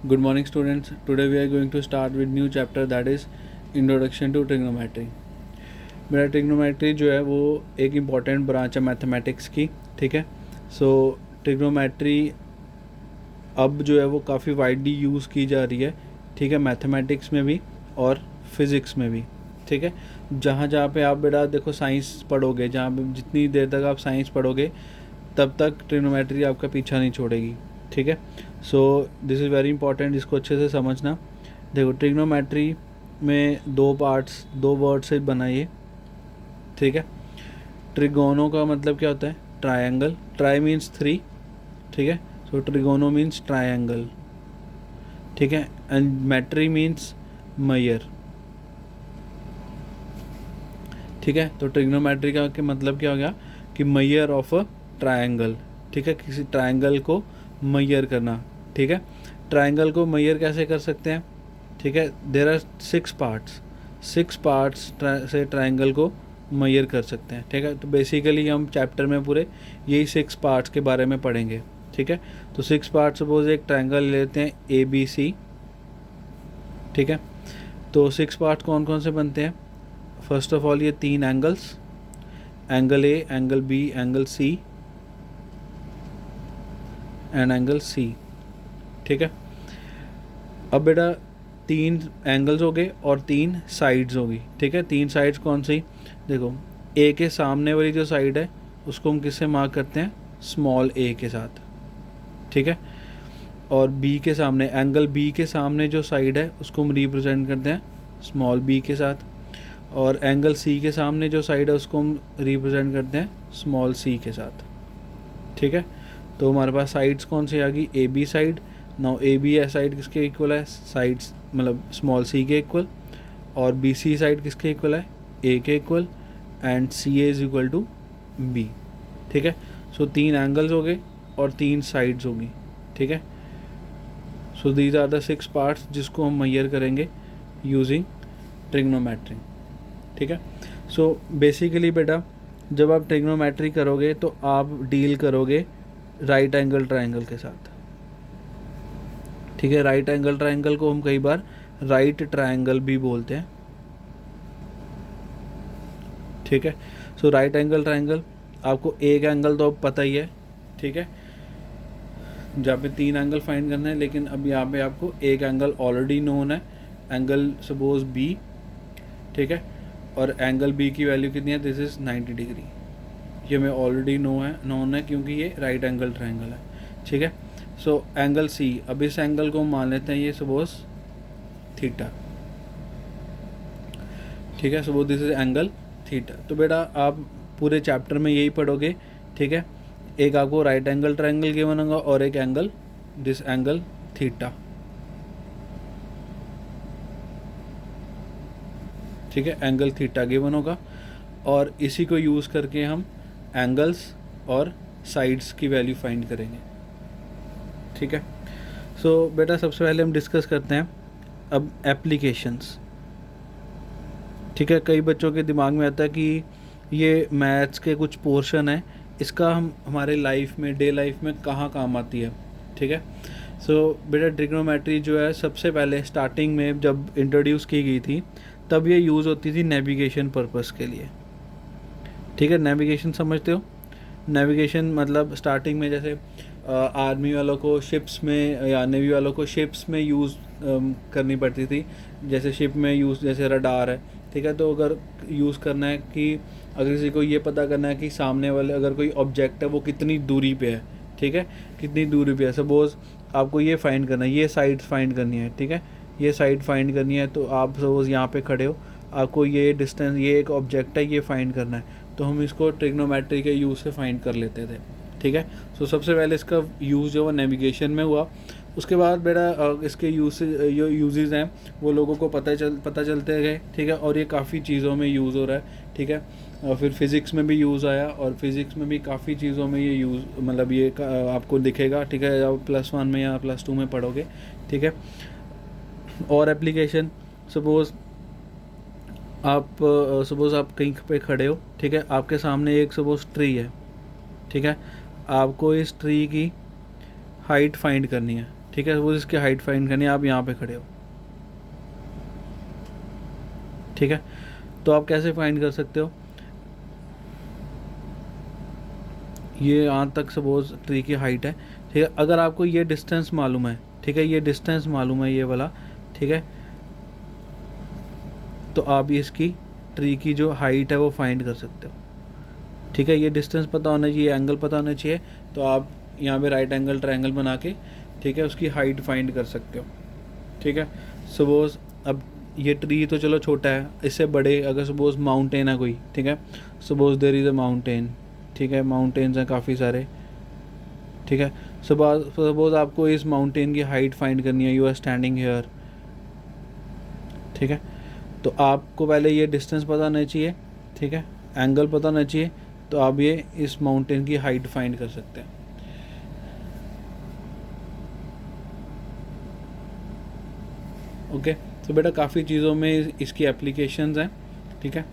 Good morning, students. Today we are going to start with new chapter, that is Introduction to Trigonometry. मेरा trigonometry जो है वो एक important branch है mathematics की, ठीक है. सो ट्रिग्नोमेट्री अब जो है वो काफ़ी वाइडली यूज़ की जा रही है, ठीक है, मैथमेटिक्स में भी और फिज़िक्स में भी, ठीक है. जहाँ जहाँ पे आप बेटा देखो साइंस पढ़ोगे, जहाँ पे जितनी देर तक आप साइंस पढ़ोगे तब तक ट्रिग्नोमेट्री आपका पीछा नहीं छोड़ेगी, ठीक है. So this is very important, इसको अच्छे से समझना. देखो ट्रिग्नोमेट्री में दो पार्ट्स, दो वर्ड से बनाइए, ठीक है. ट्रिगोनो का मतलब क्या होता है? ट्रायंगल. ट्राई मीन्स थ्री, ठीक है. सो ट्रिगोनो मीन्स ट्रायंगल, ठीक है. एंड मेट्री मीन्स मयर, ठीक है. तो ट्रिग्नोमेट्री का मतलब क्या हो गया कि मयर ऑफ अ ट्रायंगल, ठीक है. किसी ट्रायंगल को मयर करना, ठीक है. ट्रायंगल को मयर कैसे कर सकते हैं? ठीक है. देयर आर सिक्स पार्ट्स से ट्रायंगल को मयर कर सकते हैं, ठीक है. तो बेसिकली हम चैप्टर में पूरे यही सिक्स पार्ट्स के बारे में पढ़ेंगे, ठीक है. तो सिक्स पार्ट, सपोज एक ट्रायंगल लेते हैं ABC, ठीक है. तो सिक्स पार्ट कौन कौन से बनते हैं? फर्स्ट ऑफ ऑल ये तीन angles, angle A, angle B, angle C and angle C, ठीक है. अब बेटा तीन एंगल्स हो गए और तीन साइड्स होगी, ठीक है. तीन साइड्स कौन सी? देखो A के सामने वाली जो साइड है उसको हम किससे मार्क करते हैं? स्मॉल a के साथ, ठीक है. और B के सामने, एंगल B के सामने जो साइड है उसको हम रिप्रेजेंट करते हैं स्मॉल b के साथ. और एंगल C के सामने जो साइड है उसको हम रिप्रेजेंट करते हैं स्मॉल c के साथ, ठीक है. तो हमारे पास साइड्स कौन सी आ गई? AB side. Now AB side किसके इक्वल है? साइड्स मतलब स्मॉल c के इक्वल. और BC साइड किसके इक्वल है? A के equal. And CA is equal to B, ठीक है. सो तीन एंगल्स हो गए और तीन साइड्स होगी, ठीक है. So these are the six parts जिसको हम मेजर करेंगे यूजिंग ट्रिग्नोमेट्री, ठीक है. सो बेसिकली बेटा जब आप ट्रिग्नोमेट्री करोगे तो आप डील करोगे राइट एंगल ट्रायंगल के साथ, ठीक है. राइट एंगल ट्रायंगल को हम कई बार राइट ट्रायंगल भी बोलते हैं, ठीक है. सो राइट एंगल ट्रायंगल, आपको एक एंगल तो अब पता ही है, ठीक है, जहाँ पे तीन एंगल फाइंड करना है. लेकिन अब यहाँ पे आपको एक एंगल ऑलरेडी नोन है, एंगल सपोज B, ठीक है. और एंगल B की वैल्यू कितनी है? This is 90 degree. ये हमें ऑलरेडी नोन है क्योंकि ये राइट एंगल ट्रायंगल है, ठीक है. सो एंगल C, अब इस एंगल को मान लेते हैं ये सपोज थीटा, ठीक है. Suppose this is angle theta. तो बेटा आप पूरे चैप्टर में यही पढ़ोगे, ठीक है. एक आपको राइट एंगल ट्रायंगल गिवन होगा और एक एंगल, दिस एंगल थीटा, ठीक है. एंगल थीटा गिवन होगा और इसी को यूज़ करके हम एंगल्स और साइड्स की वैल्यू फाइंड करेंगे, ठीक है. सो बेटा सबसे पहले हम डिस्कस करते हैं अब एप्लीकेशंस, ठीक है. कई बच्चों के दिमाग में आता है कि ये मैथ्स के कुछ पोर्शन है, इसका हम हमारे लाइफ में, डे लाइफ में कहाँ काम आती है, ठीक है. सो बेटा ट्रिग्नोमेट्री जो है सबसे पहले स्टार्टिंग में जब इंट्रोड्यूस की गई थी तब ये यूज़ होती थी नेविगेशन पर्पस के लिए, ठीक है. नेविगेशन समझते हो? नेविगेशन मतलब स्टार्टिंग में जैसे आर्मी वालों को शिप्स में या नेवी वालों को शिप्स में यूज़ करनी पड़ती थी. जैसे शिप में यूज़, जैसे रडार है, ठीक है. तो अगर यूज़ करना है कि अगर किसी को ये पता करना है कि सामने वाले अगर कोई ऑब्जेक्ट है वो कितनी दूरी पे है, ठीक है, कितनी दूरी पे है. सपोज़ आपको ये फाइंड करना है, ये साइड फाइंड करनी है, ठीक है, ये साइड फाइंड करनी है. तो आप सपोज़ यहाँ पे खड़े हो, आपको ये डिस्टेंस, ये एक ऑब्जेक्ट है, ये फाइंड करना है. तो हम इसको ट्रिग्नोमेट्री के यूज़ से फाइंड कर लेते थे, ठीक है. सो सबसे पहले इसका यूज़ जो है नेविगेशन में हुआ. उसके बाद बेटा इसके यूजेस हैं वो लोगों को पता चलते गए, ठीक है. और ये काफ़ी चीज़ों में यूज़ हो रहा है, ठीक है. और फिर फिज़िक्स में भी यूज़ आया और फिज़िक्स में भी काफ़ी चीज़ों में ये यूज़ मतलब ये आपको दिखेगा, ठीक है, जब +1 में या +2 में पढ़ोगे, ठीक है. और एप्लीकेशन, सपोज़ आप कहीं पे खड़े हो, ठीक है, आपके सामने एक सपोज़ ट्री है, ठीक है. आपको इस ट्री की हाइट फाइंड करनी है, ठीक है, वो इसकी हाइट फाइंड करनी है, आप यहाँ पे खड़े हो, ठीक है। तो आप कैसे फाइंड कर सकते हो, ये यहाँ तक सपोज ट्री की हाइट है, ठीक है। अगर आपको ये डिस्टेंस मालूम है, ठीक है, ये डिस्टेंस मालूम है ये वाला, ठीक है, तो आप इसकी ट्री की जो हाइट है वो फाइंड कर सकते हो, ठीक है। ये डिस्टेंस पता होना चाहिए, एंगल पता होना चाहिए, तो आप यहाँ पे राइट एंगल ट्रायंगल बना के, ठीक है, उसकी हाइट फाइंड कर सकते हो, ठीक है। सपोज अब ये ट्री तो चलो छोटा है, इससे बड़े अगर सपोज माउंटेन है कोई, ठीक है, suppose there is a mountain, ठीक है, माउंटेन्स हैं काफ़ी सारे, ठीक है। सपोज आपको इस माउंटेन की हाइट फाइंड करनी है, यू आर स्टैंडिंग हेयर, ठीक है। तो आपको पहले ये डिस्टेंस पता होना चाहिए, ठीक है, एंगल पता होना चाहिए, तो आप ये इस माउंटेन की हाइट फाइंड कर सकते हैं। ओके, तो बेटा काफ़ी चीज़ों में इसकी एप्लीकेशंस हैं, ठीक है।